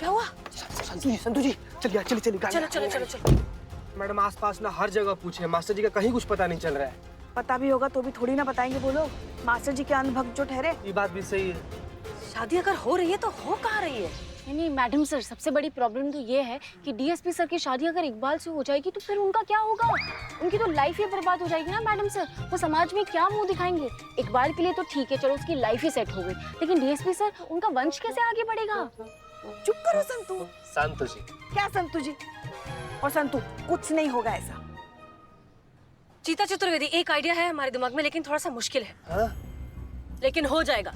क्या हुआ? संतु जी चलिए चलिए चलो चलो चलो चलो। मैडम आसपास ना हर जगह पूछे, मास्टर जी का कहीं कुछ पता नहीं चल रहा है। पता भी होगा तो भी थोड़ी ना बताएंगे वो लोग, मास्टर जी के अंधभक्त जो ठहरे। ये बात भी सही है। शादी अगर हो रही है तो हो कहाँ रही है? नहीं मैडम सर, सबसे बड़ी प्रॉब्लम तो ये है कि डीएसपी सर की शादी अगर इकबाल से हो जाएगी तो फिर उनका क्या होगा? उनकी तो लाइफ ही बर्बाद हो जाएगी ना मैडम सर। वो समाज में क्या मुंह दिखाएंगे? इकबाल के लिए तो ठीक है, चलो उसकी लाइफ ही सेट हो गई, लेकिन डीएसपी सर, उनका वंश कैसे आगे बढ़ेगा? चुप करो संतु। संतु जी क्या संतु जी? और संतु, कुछ नहीं होगा ऐसा। चीता चतुर्वेदी, एक आइडिया है हमारे दिमाग में, लेकिन थोड़ा सा मुश्किल है। हाँ? लेकिन हो जाएगा।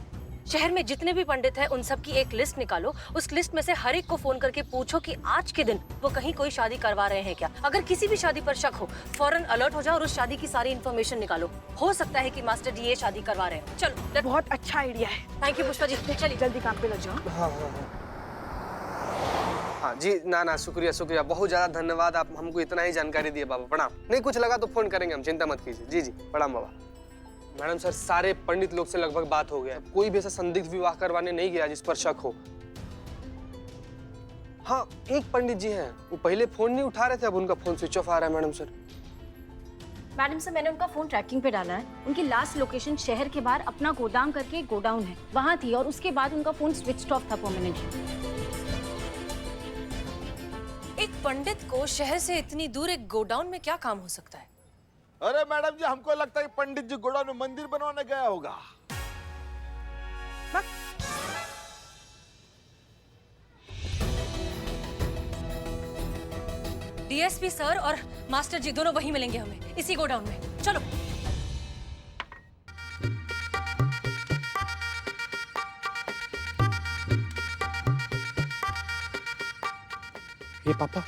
शहर में जितने भी पंडित हैं उन सब की एक लिस्ट निकालो, उस लिस्ट में से हर एक को फोन करके पूछो कि आज के दिन वो कहीं कोई शादी करवा रहे हैं क्या। अगर किसी भी शादी पर शक हो, फौरन अलर्ट हो जाओ और उस शादी की सारी इन्फॉर्मेशन निकालो। हो सकता है कि मास्टर जी ये शादी करवा रहे हैं। चलो, बहुत अच्छा आइडिया है। थैंक यू पुष्पा जी, चलिए जल्दी काम पे लग जाओ। हाँ जी, ना शुक्रिया शुक्रिया, बहुत ज्यादा धन्यवाद, आप हमको इतना ही जानकारी दिए बाबा। प्रणाम। नहीं कुछ लगा तो फोन करेंगे हम, चिंता मत कीजिए। जी जी प्रणाम बाबा। मैडम सर, सारे पंडित लोग से लगभग बात हो गया, कोई भी ऐसा संदिग्ध विवाह करवाने नहीं गया जिस पर शक हो। हाँ, एक पंडित जी हैं, वो पहले फोन नहीं उठा रहे थे, अब उनका फोन स्विच ऑफ आ रहा है मैडम सर। मैडम सर, मैंने उनका फोन ट्रैकिंग पे डाला है। उनकी लास्ट लोकेशन शहर के बाहर अपना गोदाम करके एक गोडाउन है, वहाँ थी, और उसके बाद उनका फोन स्विच ऑफ था परमानेंटली। एक पंडित को शहर से इतनी दूर एक गोडाउन में क्या काम हो सकता है? अरे मैडम जी, हमको लगता है कि पंडित जी गोडाउन में मंदिर बनवाने गया होगा। डीएसपी सर और मास्टर जी दोनों वहीं मिलेंगे हमें, इसी गोडाउन में। चलो। ये पापा।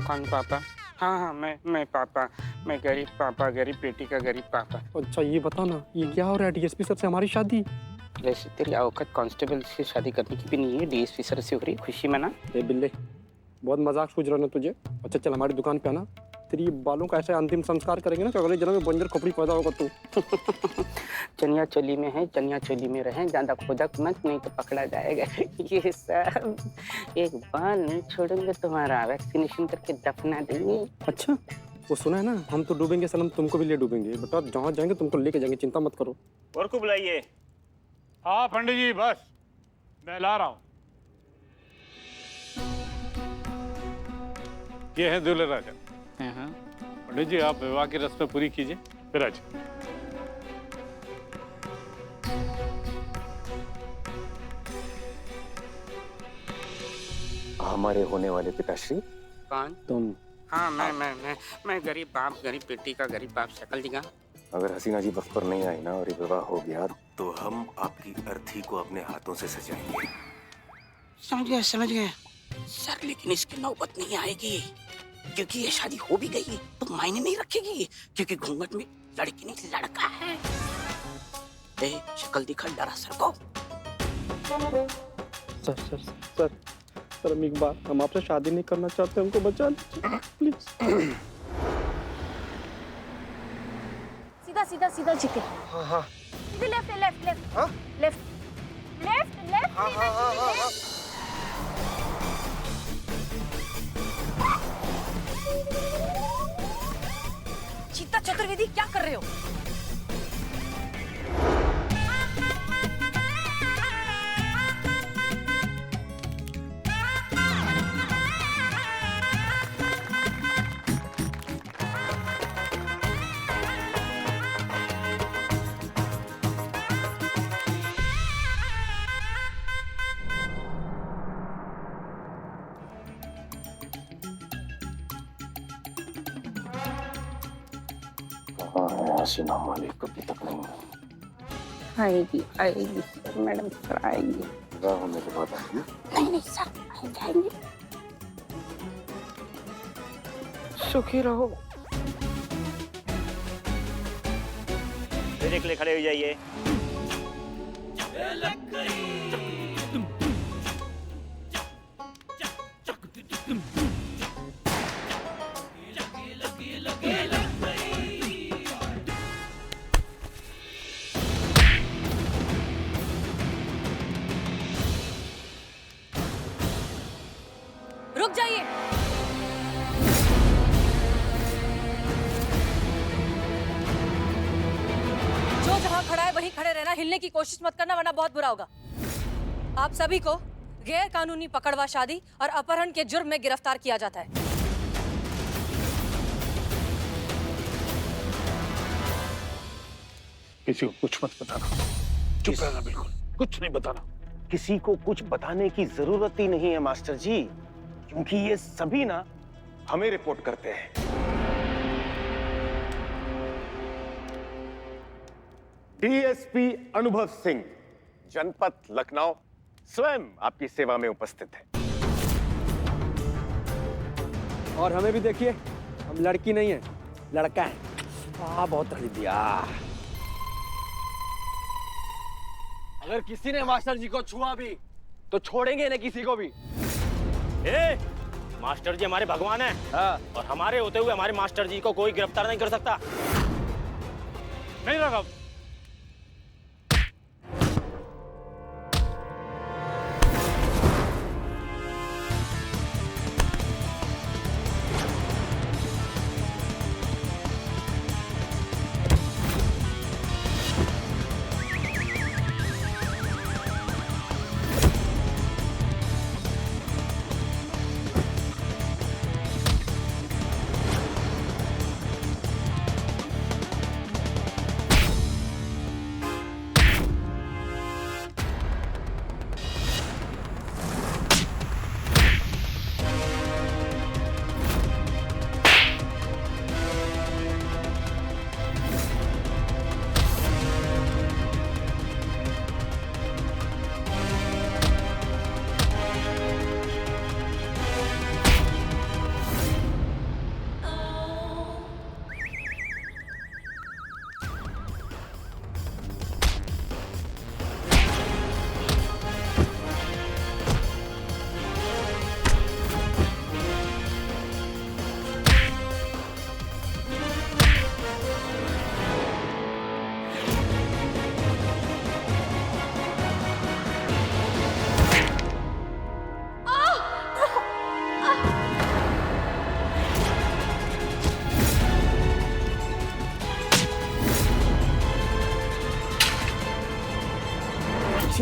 कौन पापा? हाँ, मैं पापा, मैं गरीब पापा, गरीब बेटी का गरीब पापा। अच्छा ये बता ना, ये क्या हो रहा है? डीएसपी सर से हमारी शादी? वैसे तेरी औकात कांस्टेबल से शादी करने की भी नहीं है, डीएसपी सर से हो रही, खुशी मना। ए बिल्ले, बहुत मजाक सूझ रहा ना तुझे। अच्छा चल हमारी दुकान पे आना, तेरी बालों का ऐसे अंतिम संस्कार करेंगे ना कि अगले जन्म में बंजर खोपड़ी पैदा होगा तू। चनिया चोली में है, चनिया चोली में रहे, ज्यादा खोदक मत, नहीं तो पकड़ा जाएगा। ये सब एक बाल नहीं छोड़ेंगे, तुम्हारा वैक्सीनेशन करके दफना देंगे। अच्छा वो सुना है ना, हम तो डूबेंगे सनम, तुमको भी ले डूबेंगे बेटा, जहाँ जाएंगे तुमको लेके जाएंगे, चिंता मत करो। और को बुलाइए। हाँ पंडित जी, बस मैं ला रहा हूँ। ये है दूल्हे राजा। पंडित जी आप विवाह की रस्में पूरी कीजिए, फिर आज। हमारे होने वाले पिताश्री। कौन? तुम? हाँ, मैं गरीब बाप, गरीब बेटी का गरीब बाप। शक्ल दिखा। अगर हसीना जी वक्त पर नहीं आई ना और ये विवाह हो गया तो हम आपकी अर्थी को अपने हाथों से सजाएंगे। समझ गए सर, लेकिन इसकी नौबत नहीं आएगी, क्योंकि ये शादी हो भी गई तो मायने नहीं रखेगी, क्योंकि घूंघट में लड़की नहीं लड़का है। शक्ल दिखा, डरा सर को। सर हम एक बार, हम आपसे शादी नहीं करना चाहते, हमको बचा लीजिए प्लीज। सीधा सीधा सीधा जीते। हाँ। सीधे लेफ्ट लेफ्ट लेफ्ट। हाँ? Left left left. हाँ। चीता चतुर्वेदी, क्या कर रहे हो? हसीना मालिक अभी तक नहीं आएगी मैडम सर, आएगी। विवाह होने के बाद आएगी। नहीं सर, आ जाएंगे। सुखी रहो। के लिए खड़े हो जाइए। जाइए। जो जहां खड़ा है वहीं खड़े रहना, हिलने की कोशिश मत करना वरना बहुत बुरा होगा। आप सभी को गैर कानूनी पकड़वा शादी और अपहरण के जुर्म में गिरफ्तार किया जाता है। किसी को कुछ मत बताना, चुप रहना, बिल्कुल कुछ नहीं बताना। किसी को कुछ बताने की जरूरत ही नहीं है मास्टर जी, क्योंकि ये सभी ना हमें रिपोर्ट करते हैं। डीएसपी अनुभव सिंह, जनपद लखनऊ, स्वयं आपकी सेवा में उपस्थित है। और हमें भी देखिए, हम लड़की नहीं है, लड़का है। बहुत तकलीफ दिया। अगर किसी ने मास्टर जी को छुआ भी तो छोड़ेंगे ना किसी को भी। मास्टर जी हमारे भगवान हैं। हाँ। और हमारे होते हुए हमारे मास्टर जी को कोई गिरफ्तार नहीं कर सकता। नहीं राघव,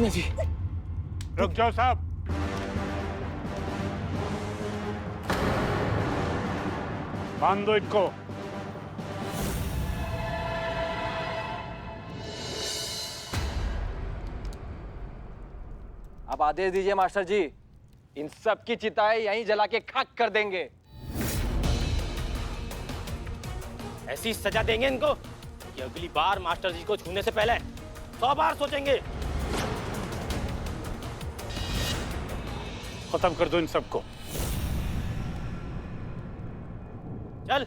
जी रुक जाओ साहब। बांध दो इनको। आप आदेश दीजिए मास्टर जी, इन सब की चिताएं यहीं जला के खाक कर देंगे। ऐसी सजा देंगे इनको कि अगली बार मास्टर जी को छूने से पहले 100 बार सोचेंगे। खत्म कर दो इन सबको। चल।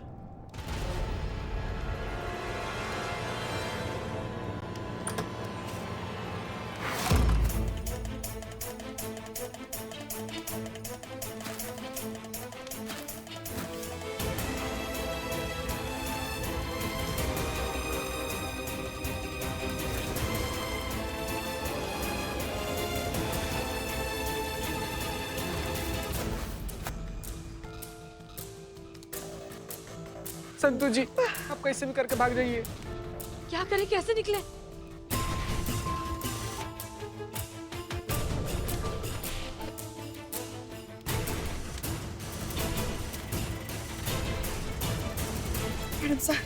संतू जी, आप कैसे भी करके भाग जाइए। क्या करें, कैसे निकले? मैडम सर,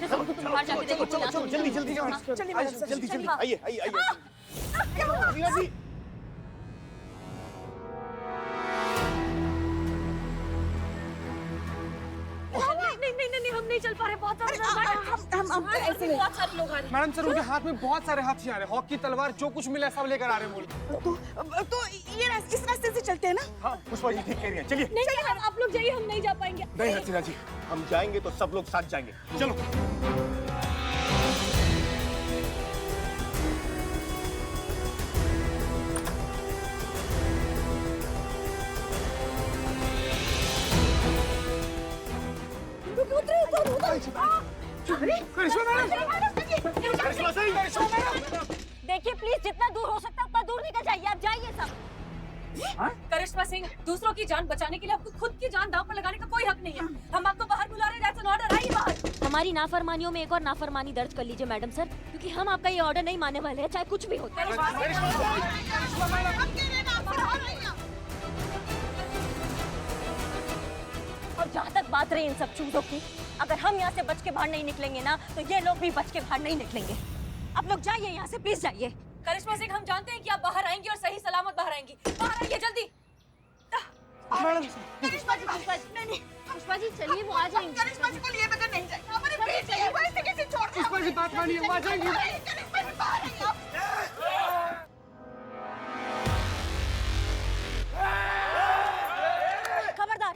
सबको तुम बाहर जाके देखो। चलो जल्दी जल्दी जल्दी जल्दी आइए आइए आइए मीरा जी नहीं, हम नहीं चल पा रहे, बहुत हम ऐसे नहीं। बहुत सारे लोग आ रहे हैं। मैडम सर उनके हाथ में बहुत सारे हथियार है, हॉकी तलवार जो कुछ मिला सब लेकर आ रहे हैं बोल। तो ये इस रास्ते से चलते हैं ना? हाँ पुष्पा जी ठीक कह रही हैं चलिए नहीं, आप लोग जाइए, हम नहीं जा पाएंगे। नहीं हसीना जी हम जाएंगे तो सब लोग साथ जाएंगे चलो देखिए प्लीज, जितना दूर हो सकता है उतना दूर निकल जाइए। आप जाइए सब। करिश्मा सिंह, दूसरों की जान बचाने के लिए आपको खुद की जान दांव पर लगाने का कोई हक नहीं है। हम आपको बाहर बुला रहे हैं, दैट्स एन ऑर्डर, आइए बाहर। हमारी नाफरमानियों में एक और नाफरमानी दर्ज कर लीजिए मैडम सर, क्योंकि हम आपका ये ऑर्डर नहीं मानने वाले हैं, चाहे कुछ भी हो। और जहाँ तक बात रही इन सब चीजों की, अगर हम यहाँ से बच के बाहर नहीं निकलेंगे ना, तो ये लोग भी बच के बाहर नहीं निकलेंगे। आप लोग जाइए यहाँ से, प्लीज जाइए। करिश्मा सिंह, हम जानते हैं कि आप बाहर आएंगी और सही सलामत बाहर आएंगी। बाहर आइए जल्दी। पुष्पा जी चलिए, वो आ जाएंगे। करिश्मा जी को लिए बगैर नहीं जाएगा। हमारे बेटे हैं, वो ऐसे कैसे छोड़ दें? पुष्पा जी बात मानिए, वो आ जाएंगी। करिश्मा जी बाहर आइए आप। खबरदार,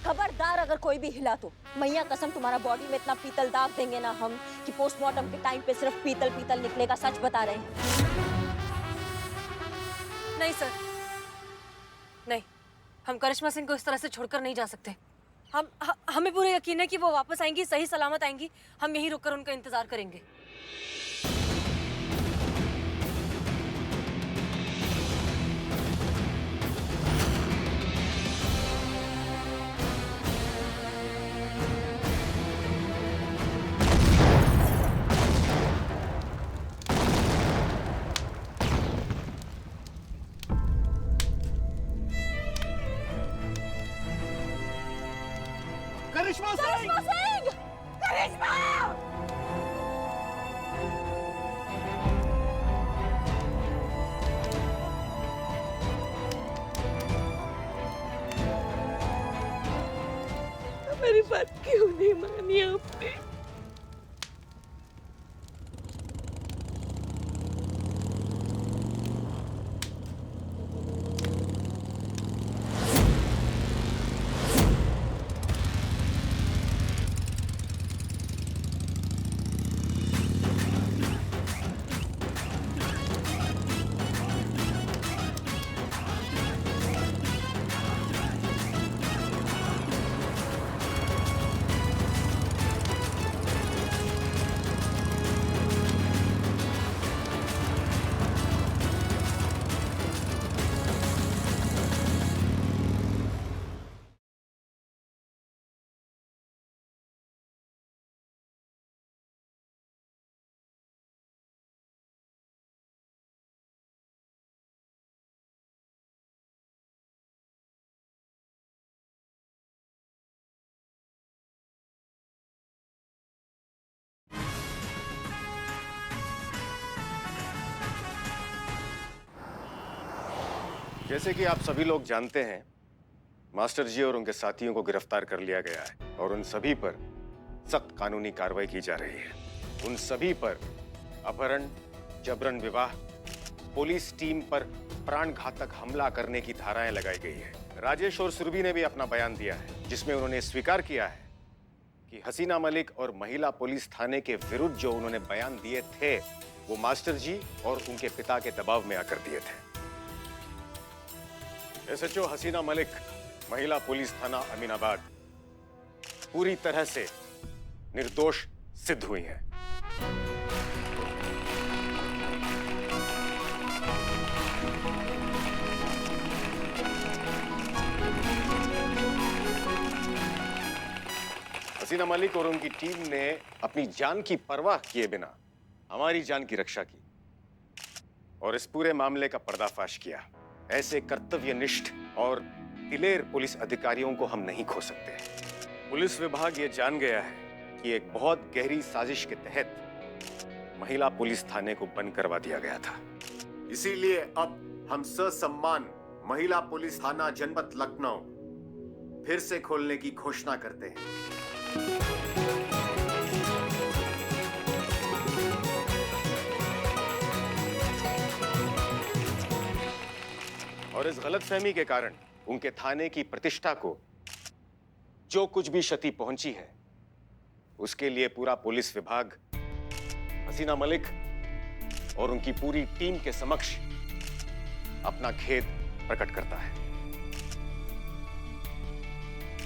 खबरदार, अगर कोई भी हिला तो मैया कसम तुम्हारा बॉडी में इतना पीतल दाग देंगे ना हम, कि पोस्टमार्टम के टाइम पे सिर्फ पीतल पीतल निकलेगा। सच बता रहे हैं। नहीं सर, नहीं, हम करिश्मा सिंह को इस तरह से छोड़कर नहीं जा सकते। हमें पूरा यकीन है कि वो वापस आएंगी, सही सलामत आएंगी। हम यहीं रुककर उनका इंतजार करेंगे। करिश्मा सिंह मेरी बात क्यों नहीं मानी आपने? जैसे कि आप सभी लोग जानते हैं, मास्टर जी और उनके साथियों को गिरफ्तार कर लिया गया है और उन सभी पर सख्त कानूनी कार्रवाई की जा रही है। उन सभी पर अपहरण, जबरन विवाह, पुलिस टीम पर प्राणघातक हमला करने की धाराएं लगाई गई है। राजेश और सुरभि ने भी अपना बयान दिया है, जिसमें उन्होंने स्वीकार किया है कि हसीना मलिक और महिला पुलिस थाने के विरुद्ध जो उन्होंने बयान दिए थे, वो मास्टर जी और उनके पिता के दबाव में आकर दिए थे। एसएचओ हसीना मलिक, महिला पुलिस थाना अमीनाबाद, पूरी तरह से निर्दोष सिद्ध हुई हैं। हसीना मलिक और उनकी टीम ने अपनी जान की परवाह किए बिना हमारी जान की रक्षा की और इस पूरे मामले का पर्दाफाश किया। ऐसे कर्तव्यनिष्ठ और दिलेर पुलिस अधिकारियों को हम नहीं खो सकते। पुलिस विभाग ये जान गया है कि एक बहुत गहरी साजिश के तहत महिला पुलिस थाने को बंद करवा दिया गया था। इसीलिए अब हम ससम्मान महिला पुलिस थाना जनपद लखनऊ फिर से खोलने की घोषणा करते हैं। और इस गलतफहमी के कारण उनके थाने की प्रतिष्ठा को जो कुछ भी क्षति पहुंची है, उसके लिए पूरा पुलिस विभाग हसीना मलिक और उनकी पूरी टीम के समक्ष अपना खेद प्रकट करता है।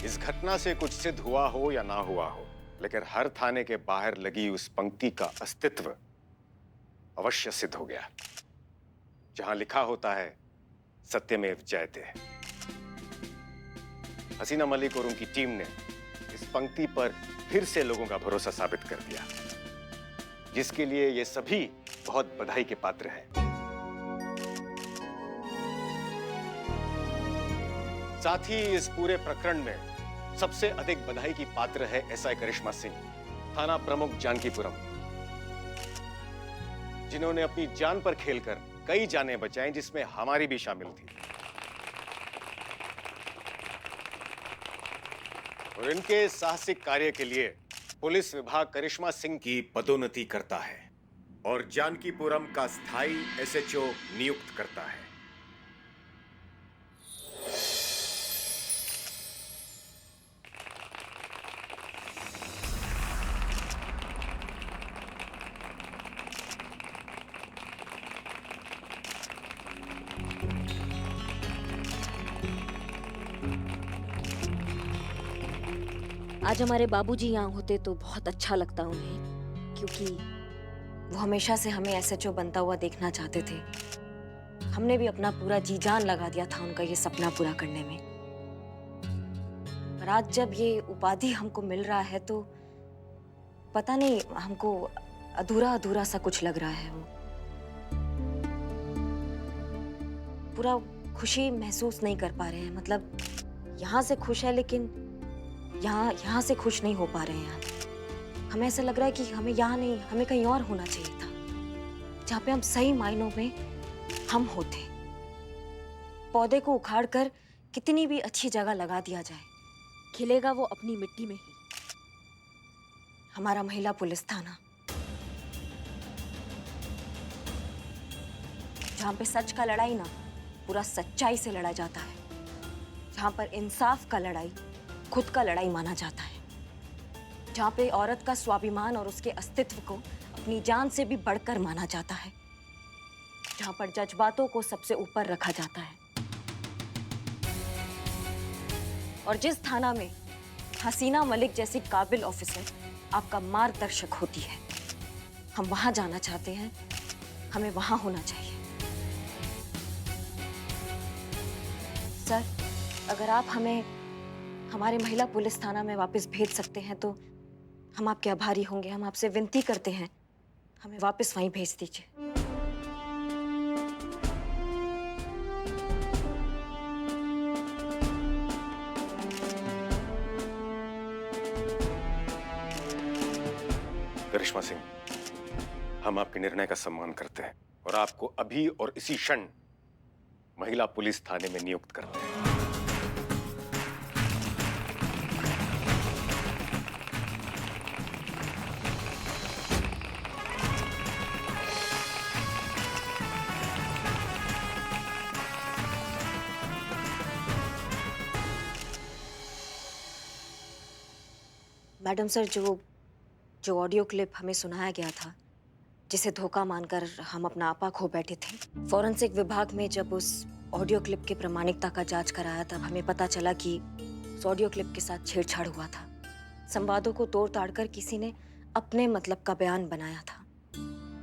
इस घटना से कुछ सिद्ध हुआ हो या ना हुआ हो, लेकिन हर थाने के बाहर लगी उस पंक्ति का अस्तित्व अवश्य सिद्ध हो गया, जहां लिखा होता है सत्यमेव जयते। हसीना मलिक और उनकी टीम ने इस पंक्ति पर फिर से लोगों का भरोसा साबित कर दिया, जिसके लिए ये सभी बहुत बधाई के पात्र हैं। साथ ही इस पूरे प्रकरण में सबसे अधिक बधाई की पात्र है एसआई करिश्मा सिंह, थाना प्रमुख जानकीपुरम, जिन्होंने अपनी जान पर खेलकर कई जानें बचाई, जिसमें हमारी भी शामिल थी। और इनके साहसिक कार्य के लिए पुलिस विभाग करिश्मा सिंह की पदोन्नति करता है और जानकीपुरम का स्थायी एसएचओ नियुक्त करता है। आज हमारे बाबूजी यहाँ होते तो बहुत अच्छा लगता उन्हें, क्योंकि वो हमेशा से हमें एसएचओ बनता हुआ देखना चाहते थे। हमने भी अपना पूरा जी जान लगा दिया था उनका ये सपना पूरा करने में। पर आज जब ये उपाधि हमको मिल रहा है तो पता नहीं, हमको अधूरा अधूरा सा कुछ लग रहा है। वो पूरा खुशी महसूस नहीं कर पा रहे हैं। मतलब यहाँ से खुश है, लेकिन यहाँ से खुश नहीं हो पा रहे हैं। हमें ऐसा लग रहा है कि हमें यहाँ नहीं, हमें कहीं और होना चाहिए था, जहाँ पे हम सही मायनों में हम होते। पौधे को उखाड़कर कितनी भी अच्छी जगह लगा दिया जाए, खिलेगा वो अपनी मिट्टी में ही। हमारा महिला पुलिस थाना, जहाँ पे सच का लड़ाई ना पूरा सच्चाई से लड़ा जाता है, जहाँ पर इंसाफ का लड़ाई खुद का लड़ाई माना जाता है, जहाँ पे औरत का स्वाभिमान और उसके अस्तित्व को अपनी जान से भी बढ़कर माना जाता है, जहाँ पर जज्बातों को सबसे ऊपर रखा जाता है। और जिस थाना में हसीना मलिक जैसी काबिल ऑफिसर आपका मार्गदर्शक होती है, हम वहां जाना चाहते हैं। हमें वहां होना चाहिए। सर, अगर आप हमें हमारे महिला पुलिस थाना में वापस भेज सकते हैं तो हम आपके आभारी होंगे। हम आपसे विनती करते हैं, हमें वापस वहीं भेज दीजिए। करिश्मा सिंह, हम आपके निर्णय का सम्मान करते हैं और आपको अभी और इसी क्षण महिला पुलिस थाने में नियुक्त करते हैं। मैडम सर, जो ऑडियो क्लिप हमें सुनाया गया था, जिसे धोखा मानकर हम अपना आपा खो बैठे थे, फॉरेंसिक विभाग में जब उस ऑडियो क्लिप की प्रामाणिकता का जांच कराया, तब हमें पता चला कि उस ऑडियो क्लिप के साथ छेड़छाड़ हुआ था। संवादों को तोड़ ताड़ कर किसी ने अपने मतलब का बयान बनाया था।